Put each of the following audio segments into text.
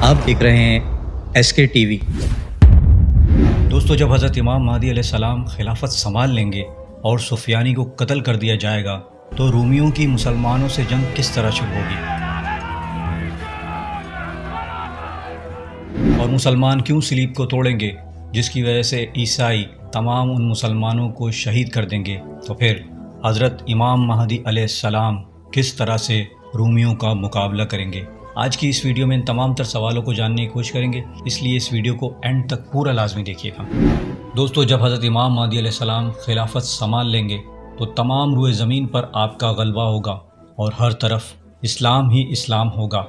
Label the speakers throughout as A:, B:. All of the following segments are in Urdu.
A: آپ دیکھ رہے ہیں ایس کے ٹی وی۔ دوستو، جب حضرت امام مہدی علیہ السلام خلافت سنبھال لیں گے اور سفیانی کو قتل کر دیا جائے گا تو رومیوں کی مسلمانوں سے جنگ کس طرح شروع ہوگی، اور مسلمان کیوں صلیب کو توڑیں گے جس کی وجہ سے عیسائی تمام ان مسلمانوں کو شہید کر دیں گے، تو پھر حضرت امام مہدی علیہ السلام کس طرح سے رومیوں کا مقابلہ کریں گے۔ آج کی اس ویڈیو میں ان تمام تر سوالوں کو جاننے کی کوشش کریں گے، اس لیے اس ویڈیو کو اینڈ تک پورا لازمی دیکھیے گا۔ دوستو، جب حضرت امام مہدی علیہ السلام خلافت سنبھال لیں گے تو تمام روئے زمین پر آپ کا غلبہ ہوگا اور ہر طرف اسلام ہی اسلام ہوگا،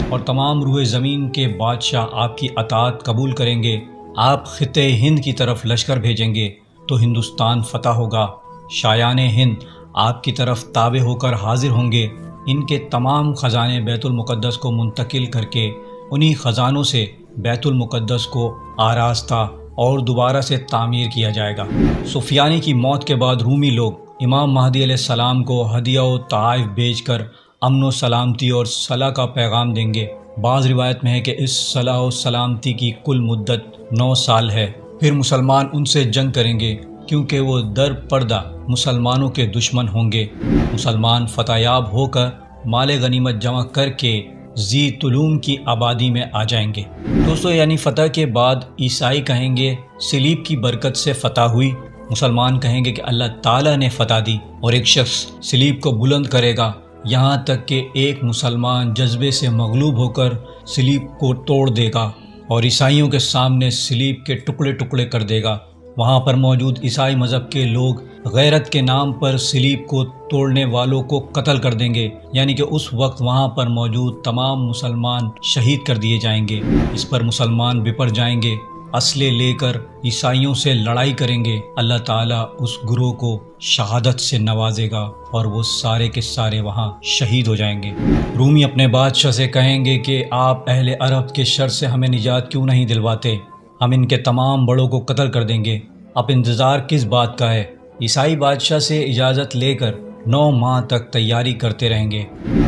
A: اور تمام روئے زمین کے بادشاہ آپ کی اطاعت قبول کریں گے۔ آپ خطے ہند کی طرف لشکر بھیجیں گے تو ہندوستان فتح ہوگا۔ شایان ہند آپ کی طرف تابع ہو کر حاضر ہوں گے۔ ان کے تمام خزانے بیت المقدس کو منتقل کر کے انہی خزانوں سے بیت المقدس کو آراستہ اور دوبارہ سے تعمیر کیا جائے گا۔ سفیانی کی موت کے بعد رومی لوگ امام مہدی علیہ السلام کو ہدیہ و تحائف بھیج کر امن و سلامتی اور صلح کا پیغام دیں گے۔ بعض روایت میں ہے کہ اس صلح و سلامتی کی کل مدت 9 سال ہے۔ پھر مسلمان ان سے جنگ کریں گے کیونکہ وہ در پردہ مسلمانوں کے دشمن ہوں گے۔ مسلمان فتح یاب ہو کر مال غنیمت جمع کر کے ذی طلوم کی آبادی میں آ جائیں گے۔ دوستو، یعنی فتح کے بعد عیسائی کہیں گے صلیب کی برکت سے فتح ہوئی، مسلمان کہیں گے کہ اللہ تعالیٰ نے فتح دی، اور ایک شخص صلیب کو بلند کرے گا یہاں تک کہ ایک مسلمان جذبے سے مغلوب ہو کر صلیب کو توڑ دے گا اور عیسائیوں کے سامنے صلیب کے ٹکڑے ٹکڑے کر دے گا۔ وہاں پر موجود عیسائی مذہب کے لوگ غیرت کے نام پر صلیب کو توڑنے والوں کو قتل کر دیں گے، یعنی کہ اس وقت وہاں پر موجود تمام مسلمان شہید کر دیے جائیں گے۔ اس پر مسلمان بپر جائیں گے، اسلحے لے کر عیسائیوں سے لڑائی کریں گے۔ اللہ تعالیٰ اس گروہ کو شہادت سے نوازے گا اور وہ سارے کے سارے وہاں شہید ہو جائیں گے۔ رومی اپنے بادشاہ سے کہیں گے کہ آپ اہل عرب کے شر سے ہمیں نجات کیوں نہیں دلواتے، ہم ان کے تمام بڑوں کو قتل کر دیں گے، اب انتظار کس بات کا ہے۔ عیسائی بادشاہ سے اجازت لے کر 9 ماہ تک تیاری کرتے رہیں گے۔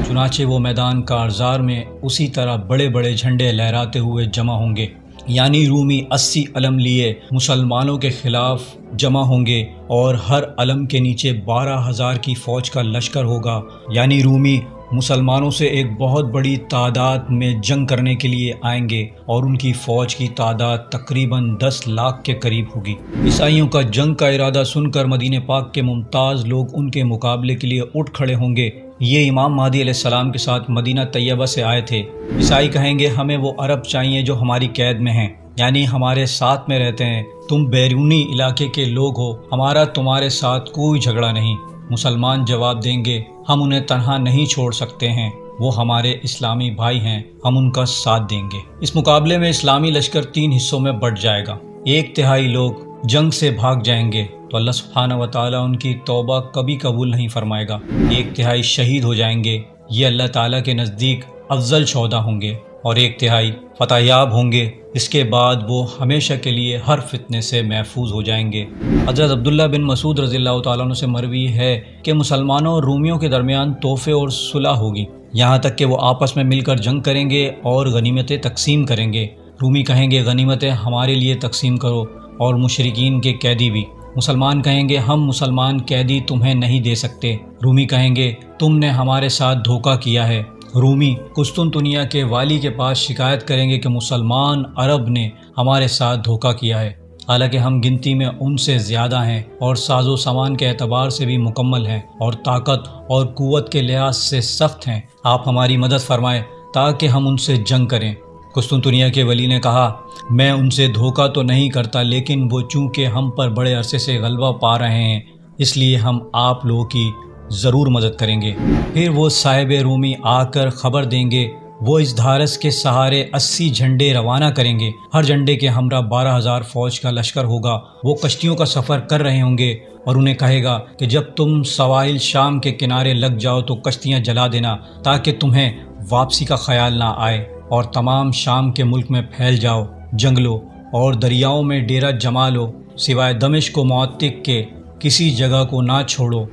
A: چنانچہ وہ میدان کارزار میں اسی طرح بڑے بڑے جھنڈے لہراتے ہوئے جمع ہوں گے، یعنی رومی 80 علم لیے مسلمانوں کے خلاف جمع ہوں گے، اور ہر علم کے نیچے 12,000 کی فوج کا لشکر ہوگا، یعنی رومی مسلمانوں سے ایک بہت بڑی تعداد میں جنگ کرنے کے لیے آئیں گے، اور ان کی فوج کی تعداد تقریباً 10 لاکھ کے قریب ہوگی۔ عیسائیوں کا جنگ کا ارادہ سن کر مدینہ پاک کے ممتاز لوگ ان کے مقابلے کے لیے اٹھ کھڑے ہوں گے۔ یہ امام مہدی علیہ السلام کے ساتھ مدینہ طیبہ سے آئے تھے۔ عیسائی کہیں گے ہمیں وہ عرب چاہیے جو ہماری قید میں ہیں، یعنی ہمارے ساتھ میں رہتے ہیں، تم بیرونی علاقے کے لوگ ہو، ہمارا تمہارے ساتھ کوئی جھگڑا نہیں۔ مسلمان جواب دیں گے ہم انہیں تنہا نہیں چھوڑ سکتے ہیں، وہ ہمارے اسلامی بھائی ہیں، ہم ان کا ساتھ دیں گے۔ اس مقابلے میں اسلامی لشکر 3 حصوں میں بٹ جائے گا۔ 1/3 لوگ جنگ سے بھاگ جائیں گے تو اللہ سبحانہ و تعالیٰ ان کی توبہ کبھی قبول نہیں فرمائے گا۔ 1/3 شہید ہو جائیں گے، یہ اللہ تعالیٰ کے نزدیک افضل شہداء ہوں گے، اور 1/3 فتح یاب ہوں گے۔ اس کے بعد وہ ہمیشہ کے لیے ہر فتنے سے محفوظ ہو جائیں گے۔ حضرت عبداللہ بن مسعود رضی اللہ تعالیٰ عنہ سے مروی ہے کہ مسلمانوں اور رومیوں کے درمیان تحفے اور صلح ہوگی، یہاں تک کہ وہ آپس میں مل کر جنگ کریں گے اور غنیمتیں تقسیم کریں گے۔ رومی کہیں گے غنیمتیں ہمارے لیے تقسیم کرو، اور مشرکین کے قیدی بھی۔ مسلمان کہیں گے ہم مسلمان قیدی تمہیں نہیں دے سکتے۔ رومی کہیں گے تم نے ہمارے ساتھ دھوکہ کیا ہے۔ رومی قسطنطنیہ کے والی کے پاس شکایت کریں گے کہ مسلمان عرب نے ہمارے ساتھ دھوکہ کیا ہے، حالانکہ ہم گنتی میں ان سے زیادہ ہیں اور ساز و سامان کے اعتبار سے بھی مکمل ہیں اور طاقت اور قوت کے لحاظ سے سخت ہیں، آپ ہماری مدد فرمائیں تاکہ ہم ان سے جنگ کریں۔ قسطنطنیہ کے ولی نے کہا میں ان سے دھوکہ تو نہیں کرتا، لیکن وہ چونکہ ہم پر بڑے عرصے سے غلبہ پا رہے ہیں اس لیے ہم آپ لوگوں کی ضرور مدد کریں گے۔ پھر وہ صاحب رومی آ کر خبر دیں گے، وہ اس دھارس کے سہارے 80 جھنڈے روانہ کریں گے، ہر جھنڈے کے ہمراہ 12,000 فوج کا لشکر ہوگا۔ وہ کشتیوں کا سفر کر رہے ہوں گے اور انہیں کہے گا کہ جب تم سواحل شام کے کنارے لگ جاؤ تو کشتیاں جلا دینا تاکہ تمہیں واپسی کا خیال نہ آئے، اور تمام شام کے ملک میں پھیل جاؤ، جنگلوں اور دریاؤں میں ڈیرہ جما لو، سوائے دمشق و معتق کے کسی جگہ کو نہ چھوڑو۔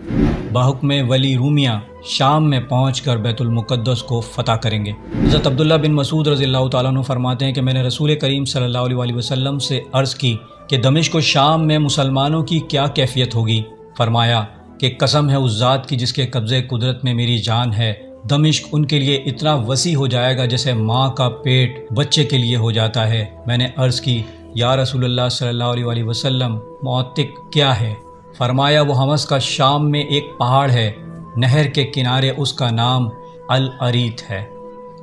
A: بحکم ولی رومیہ شام میں پہنچ کر بیت المقدس کو فتح کریں گے۔ حضرت عبداللہ بن مسعود رضی اللہ تعالیٰ عنہ فرماتے ہیں کہ میں نے رسول کریم صلی اللہ علیہ وسلم سے عرض کی کہ دمشق و شام میں مسلمانوں کی کیا کیفیت ہوگی؟ فرمایا کہ قسم ہے اس ذات کی جس کے قبضے قدرت میں میری جان ہے، دمشق ان کے لیے اتنا وسیع ہو جائے گا جیسے ماں کا پیٹ بچے کے لیے ہو جاتا ہے۔ میں نے عرض کی یا رسول اللہ صلی اللہ علیہ وسلم، معتق کیا ہے؟ فرمایا وہ حمص کا شام میں ایک پہاڑ ہے، نہر کے کنارے اس کا نام العریت ہے۔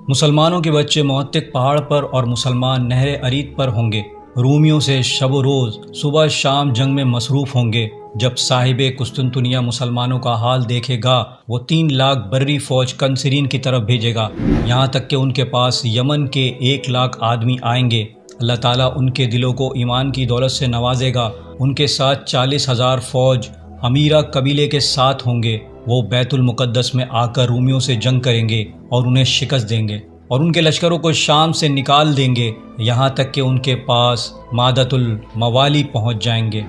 A: مسلمانوں کے بچے معتق پہاڑ پر اور مسلمان نہر عریت پر ہوں گے۔ رومیوں سے شب و روز صبح شام جنگ میں مصروف ہوں گے۔ جب صاحب قسطنطنیہ مسلمانوں کا حال دیکھے گا وہ 3 لاکھ بری فوج کنسرین کی طرف بھیجے گا، یہاں تک کہ ان کے پاس یمن کے 1 لاکھ آدمی آئیں گے۔ اللہ تعالیٰ ان کے دلوں کو ایمان کی دولت سے نوازے گا۔ ان کے ساتھ 40,000 فوج امیرہ قبیلے کے ساتھ ہوں گے۔ وہ بیت المقدس میں آ کر رومیوں سے جنگ کریں گے اور انہیں شکست دیں گے اور ان کے لشکروں کو شام سے نکال دیں گے، یہاں تک کہ ان کے پاس مادۃ الموالی پہنچ جائیں گے۔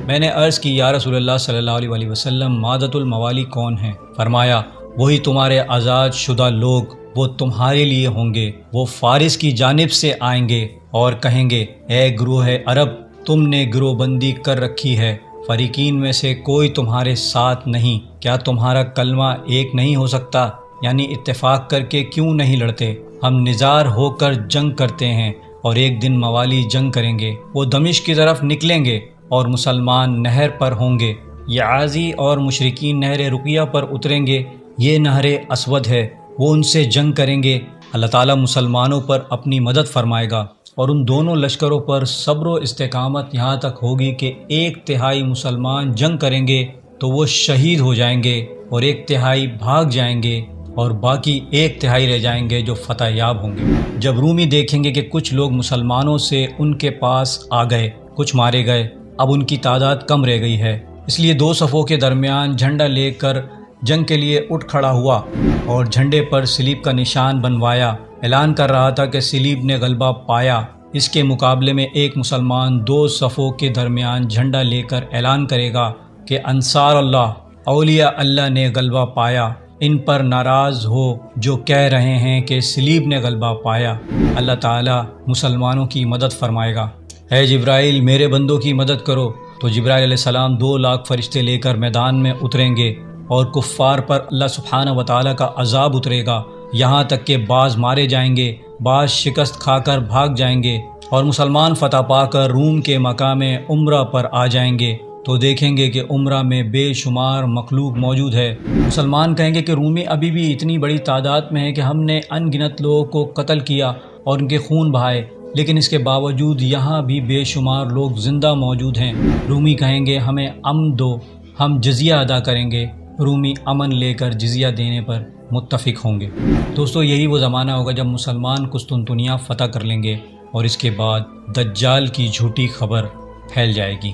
A: میں نے عرض کی یا رسول اللہ صلی اللہ علیہ وسلم، مادۃ الموالی کون ہیں؟ فرمایا وہی تمہارے آزاد شدہ لوگ، وہ تمہارے لیے ہوں گے۔ وہ فارس کی جانب سے آئیں گے اور کہیں گے اے گروہ عرب، تم نے گروہ بندی کر رکھی ہے، فریقین میں سے کوئی تمہارے ساتھ نہیں، کیا تمہارا کلمہ ایک نہیں ہو سکتا؟ یعنی اتفاق کر کے کیوں نہیں لڑتے؟ ہم نزار ہو کر جنگ کرتے ہیں اور ایک دن موالی جنگ کریں گے۔ وہ دمشق کی طرف نکلیں گے اور مسلمان نہر پر ہوں گے۔ یعازی اور مشرکین نہر رقیہ پر اتریں گے، یہ نہر اسود ہے، وہ ان سے جنگ کریں گے۔ اللہ تعالیٰ مسلمانوں پر اپنی مدد فرمائے گا اور ان دونوں لشکروں پر صبر و استقامت یہاں تک ہوگی کہ 1/3 مسلمان جنگ کریں گے تو وہ شہید ہو جائیں گے اور 1/3 بھاگ جائیں گے اور باقی 1/3 رہ جائیں گے جو فتح یاب ہوں گے۔ جب رومی دیکھیں گے کہ کچھ لوگ مسلمانوں سے ان کے پاس آ گئے، کچھ مارے گئے، اب ان کی تعداد کم رہ گئی ہے، اس لیے 2 صفوں کے درمیان جھنڈا لے کر جنگ کے لیے اٹھ کھڑا ہوا اور جھنڈے پر صلیب کا نشان بنوایا، اعلان کر رہا تھا کہ صلیب نے غلبہ پایا۔ اس کے مقابلے میں ایک مسلمان 2 صفوں کے درمیان جھنڈا لے کر اعلان کرے گا کہ انصار اللہ، اولیاء اللہ نے غلبہ پایا، ان پر ناراض ہو جو کہہ رہے ہیں کہ صلیب نے غلبہ پایا۔ اللہ تعالیٰ مسلمانوں کی مدد فرمائے گا۔ اے جبرائیل میرے بندوں کی مدد کرو، تو جبرائیل علیہ السلام 2 لاکھ فرشتے لے کر میدان میں اتریں گے اور کفار پر اللہ سبحانہ و تعالیٰ کا عذاب اترے گا، یہاں تک کہ بعض مارے جائیں گے، بعض شکست کھا کر بھاگ جائیں گے اور مسلمان فتح پا کر روم کے مقام عمرہ پر آ جائیں گے تو دیکھیں گے کہ عمرہ میں بے شمار مخلوق موجود ہے۔ مسلمان کہیں گے کہ رومی ابھی بھی اتنی بڑی تعداد میں ہے کہ ہم نے ان گنت لوگوں کو قتل کیا اور ان کے خون بہائے، لیکن اس کے باوجود یہاں بھی بے شمار لوگ زندہ موجود ہیں۔ رومی کہیں گے ہمیں امن دو، ہم جزیہ ادا کریں گے۔ رومی امن لے کر جزیہ دینے پر متفق ہوں گے۔ دوستو یہی وہ زمانہ ہوگا جب مسلمان قسطنطنیہ فتح کر لیں گے اور اس کے بعد دجال کی جھوٹی خبر پھیل جائے گی۔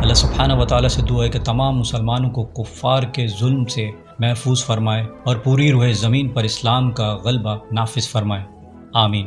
A: اللہ سبحانہ و تعالیٰ سے دعا ہے کہ تمام مسلمانوں کو کفار کے ظلم سے محفوظ فرمائے اور پوری روح زمین پر اسلام کا غلبہ نافذ فرمائے۔ آمین۔